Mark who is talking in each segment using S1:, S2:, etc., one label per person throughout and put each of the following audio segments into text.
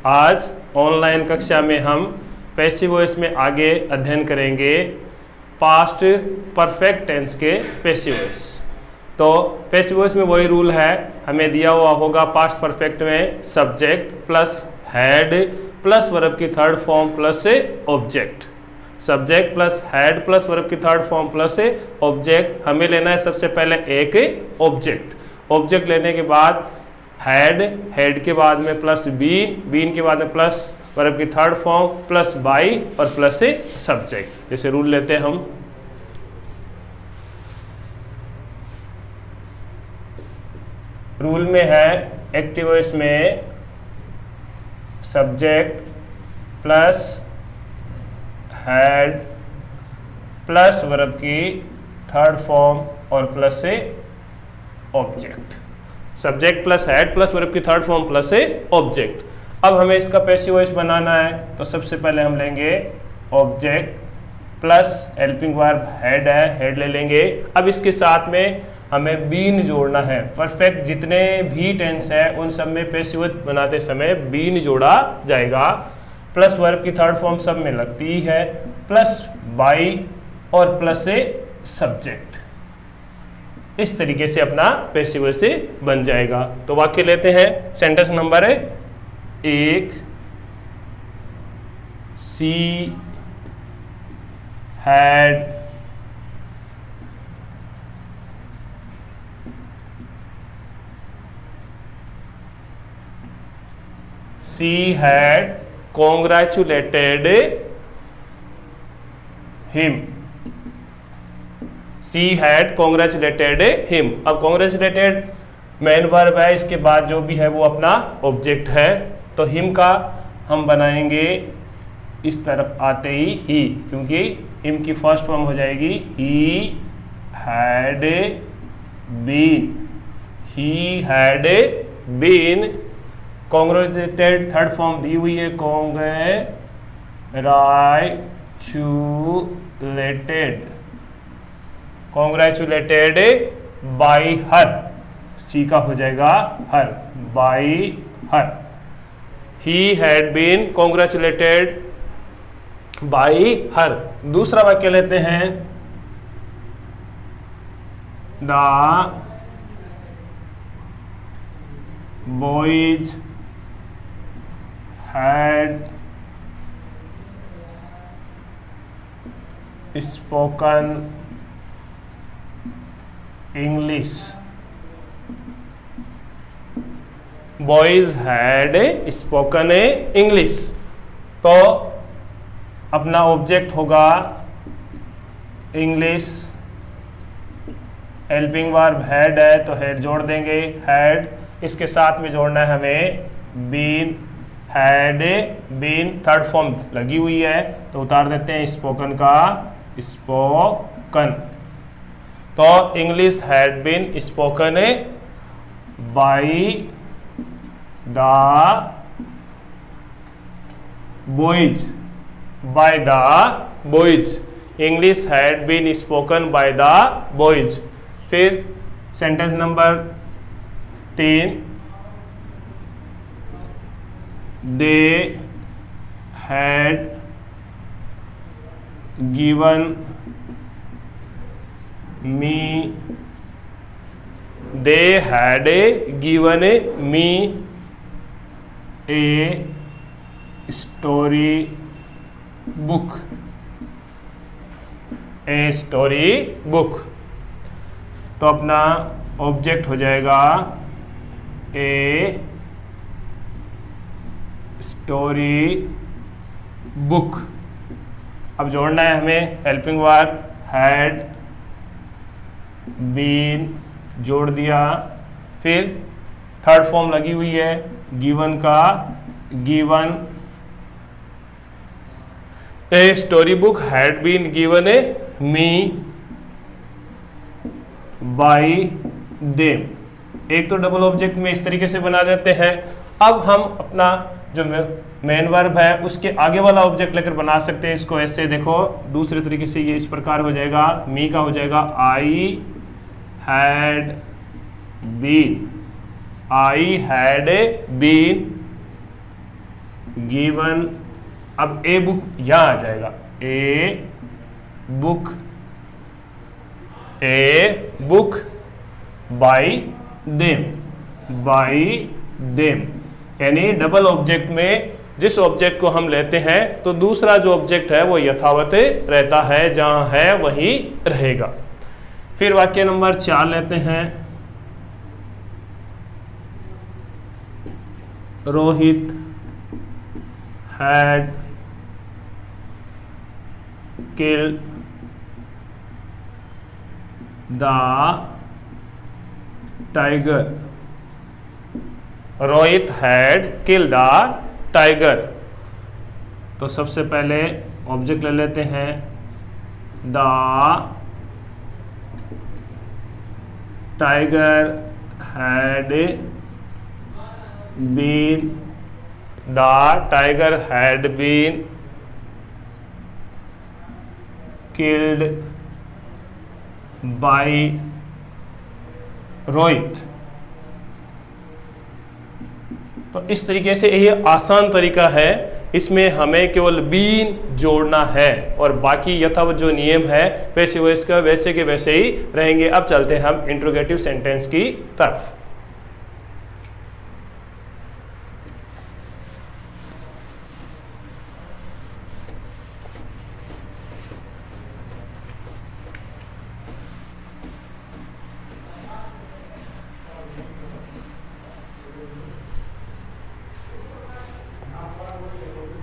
S1: आज ऑनलाइन कक्षा में हम पैसिव वॉइस में आगे अध्ययन करेंगे पास्ट परफेक्ट टेंस के पैसिव वॉइस। तो पैसिव वॉइस में वही रूल है, हमें दिया हुआ होगा पास्ट परफेक्ट में subject plus had plus verb की third form plus object. Subject plus had plus verb की थर्ड फॉर्म प्लस ऑब्जेक्ट। हमें लेना है सबसे पहले एक ऑब्जेक्ट। ऑब्जेक्ट लेने के बाद हैड के बाद में प्लस बीन के बाद में प्लस वर्ब की थर्ड फॉर्म प्लस बाई और प्लस सब्जेक्ट। जैसे रूल लेते हैं हम, रूल में है एक्टिव वॉइस में subject plus had plus verb की थर्ड फॉर्म और plus object. Subject plus had plus verb की थर्ड फॉर्म प्लस ऑब्जेक्ट। अब हमें इसका पैसिव वॉइस बनाना है, तो सबसे पहले हम लेंगे object plus helping verb had है, हैड ले लेंगे। अब इसके साथ में हमें बीन जोड़ना है। परफेक्ट जितने भी टेंस है उन सब में पैसिव वॉइस बनाते समय बीन जोड़ा जाएगा। प्लस वर्ब की थर्ड फॉर्म सब में लगती है, प्लस बाई और प्लस सब्जेक्ट। इस तरीके से अपना पैसिव वॉइस बन जाएगा। तो वाक्य लेते हैं, sentence number 1, she had congratulated him. She had congratulated him. अब congratulated मेन वर्ब है, इसके बाद जो भी है वो अपना ऑब्जेक्ट है। तो हिम का हम बनाएंगे इस तरफ आते ही, क्योंकि हिम की फर्स्ट फॉर्म हो जाएगी he had been. Congratulated third form दी हुई है, कॉन्ग्रेचुलेटेड बाई हर, सी का हो जाएगा her, by her. He had been congratulated by her. दूसरा वाक्य लेते हैं, the boys had spoken English. Boys had spoken English. तो अपना ऑब्जेक्ट होगा इंग्लिश, हेल्पिंग वर्ब हैड है तो हैड जोड़ देंगे, हैड। इसके साथ में जोड़ना है हमें been, had been third form लगी हुई है तो उतार देते हैं स्पोकन का स्पोकन। तो English had been spoken by the boys, by the boys. English had been spoken by the boys. फिर sentence number 3, they had given me, they had given me a story book, a story book. तो अपना object हो जाएगा ए story book. अब जोड़ना है हमें helping verb had been, जोड़ दिया। फिर थर्ड फॉर्म लगी हुई है गिवन का, given a story book had been given me by them. एक तो डबल ऑब्जेक्ट में इस तरीके से बना देते हैं। अब हम अपना जो मेन वर्ब है उसके आगे वाला ऑब्जेक्ट लेकर बना सकते हैं इसको ऐसे। देखो दूसरे तरीके से ये इस प्रकार हो जाएगा, मी का हो जाएगा I had been, I had been given, अब ए बुक यहां आ जाएगा, ए बुक बाई देम, यानी डबल ऑब्जेक्ट में जिस ऑब्जेक्ट को हम लेते हैं तो दूसरा जो ऑब्जेक्ट है वो यथावत रहता है, जहां है वहीं रहेगा। फिर वाक्य नंबर 4 लेते हैं। Rohit had killed the tiger, Rohit had killed the tiger. तो सबसे पहले ऑब्जेक्ट ले लेते हैं, the tiger had been, the tiger had been killed by Rohit. तो इस तरीके से ये आसान तरीका है, इसमें हमें केवल बीन जोड़ना है और बाकी यथावत जो नियम है वैसे वैसे के वैसे ही रहेंगे। अब चलते हैं हम इंट्रोगेटिव सेंटेंस की तरफ।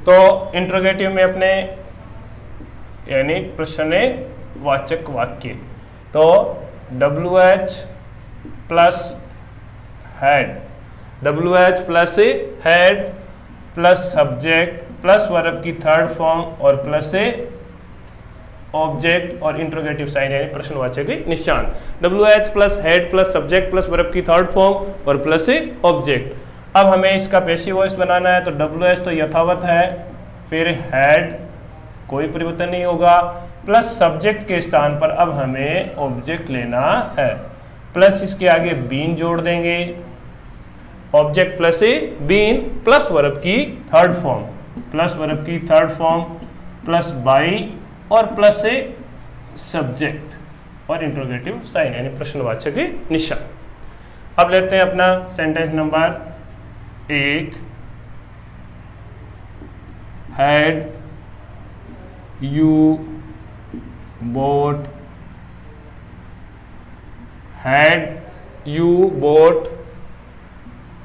S1: तो इंट्रोगेटिव में अपने यानी प्रश्नवाचक वाक्य, तो WH plus had, WH plus had plus subject plus verb की थर्ड फॉर्म और प्लस ऑब्जेक्ट और इंट्रोगेटिव साइन यानी प्रश्नवाचक निशान। WH plus had plus subject plus verb की थर्ड फॉर्म और प्लस ऑब्जेक्ट। अब हमें इसका पैसिव वॉइस बनाना है, तो WH तो यथावत है, फिर हैड कोई परिवर्तन नहीं होगा, प्लस सब्जेक्ट के स्थान पर अब हमें ऑब्जेक्ट लेना है, प्लस इसके आगे बीन जोड़ देंगे, object plus been plus verb की थर्ड फॉर्म, प्लस वर्ब की थर्ड फॉर्म प्लस बाई और प्लस सब्जेक्ट और इंट्रोगेटिव साइन यानी प्रश्नवाचक निशान। अब लेते हैं अपना sentence number 1। Had you bought, had you bought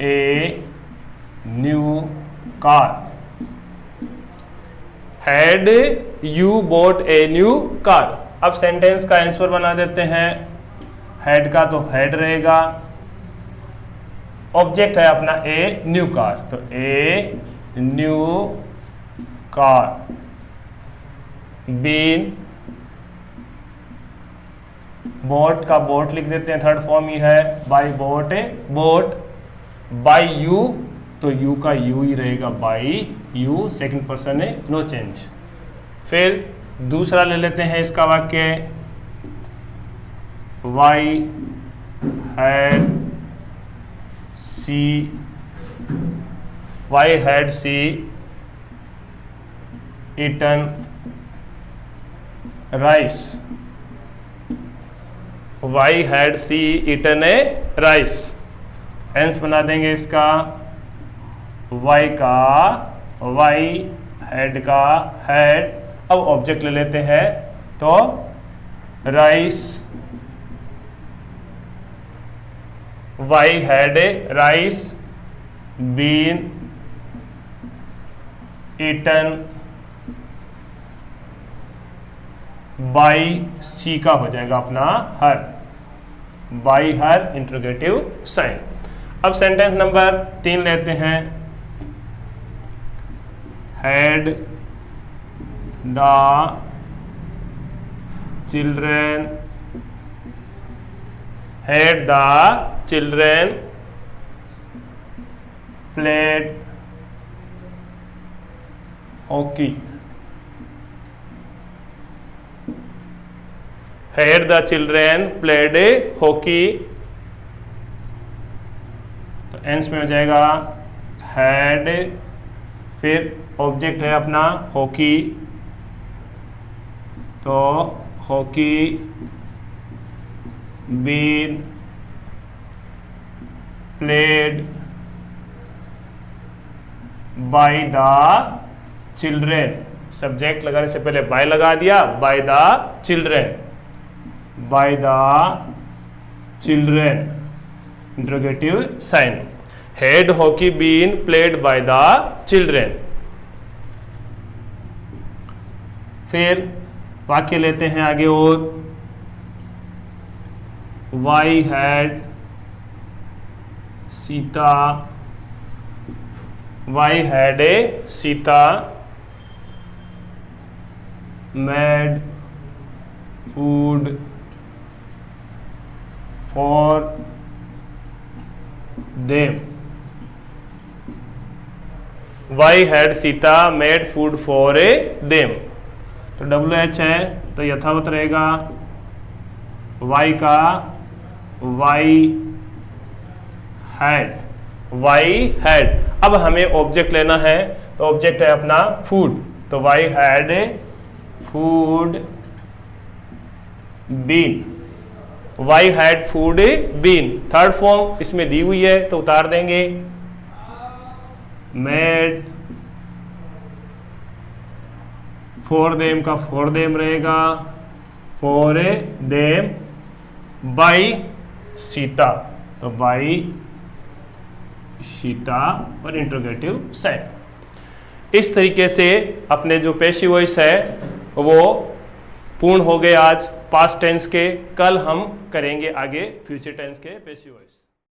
S1: a new car, had you bought a new car. अब सेंटेंस का आंसर बना देते हैं, हैड का तो हैड रहेगा, ऑब्जेक्ट है अपना ए न्यू कार, तो a new car, been bought का बोट लिख देते हैं, थर्ड फॉर्म ही है, by bought bought, by you तो यू का यू ही रहेगा, बाई यू सेकंड पर्सन है, नो चेंज। फिर दूसरा ले लेते हैं इसका वाक्य, why had she, why had she eaten rice, why had she eaten a rice. Ans बना देंगे इसका, वाई का वाई, हैड का हैड, अब ऑब्जेक्ट ले लेते हैं, तो rice, why had a rice been eaten by she का हो जाएगा अपना her, by her interrogative sign. अब सेंटेंस नंबर 3 लेते हैं, had the children, had the children played hockey, had the children played hockey, तो एंस में हो जाएगा हैड फिर ऑब्जेक्ट है अपना हॉकी, तो hockey been played by the children. Subject लगाने से पहले बाय लगा दिया, by the children, by the children, interrogative sign. Had hockey been played by the children. फिर वाक्य लेते हैं आगे और, why had Sita, why had a Sita made food for them. Why had Sita made food for a them. तो WH है तो यथावत रहेगा, वाई का वाई हैड, वाई हैड। अब हमें ऑब्जेक्ट लेना है, तो ऑब्जेक्ट है अपना फूड, तो why had food been, why had food been. Third form इसमें दी हुई है तो उतार देंगे, मेड फॉर देम का फॉर देम रहेगा, for a them by Sita, तो बाई सीता और इंट्रोगेटिव साइन। इस तरीके से अपने जो पैसिव वॉइस है वो पूर्ण हो गए आज पास्ट टेंस के। कल हम करेंगे आगे फ्यूचर टेंस के पैसिव वॉइस।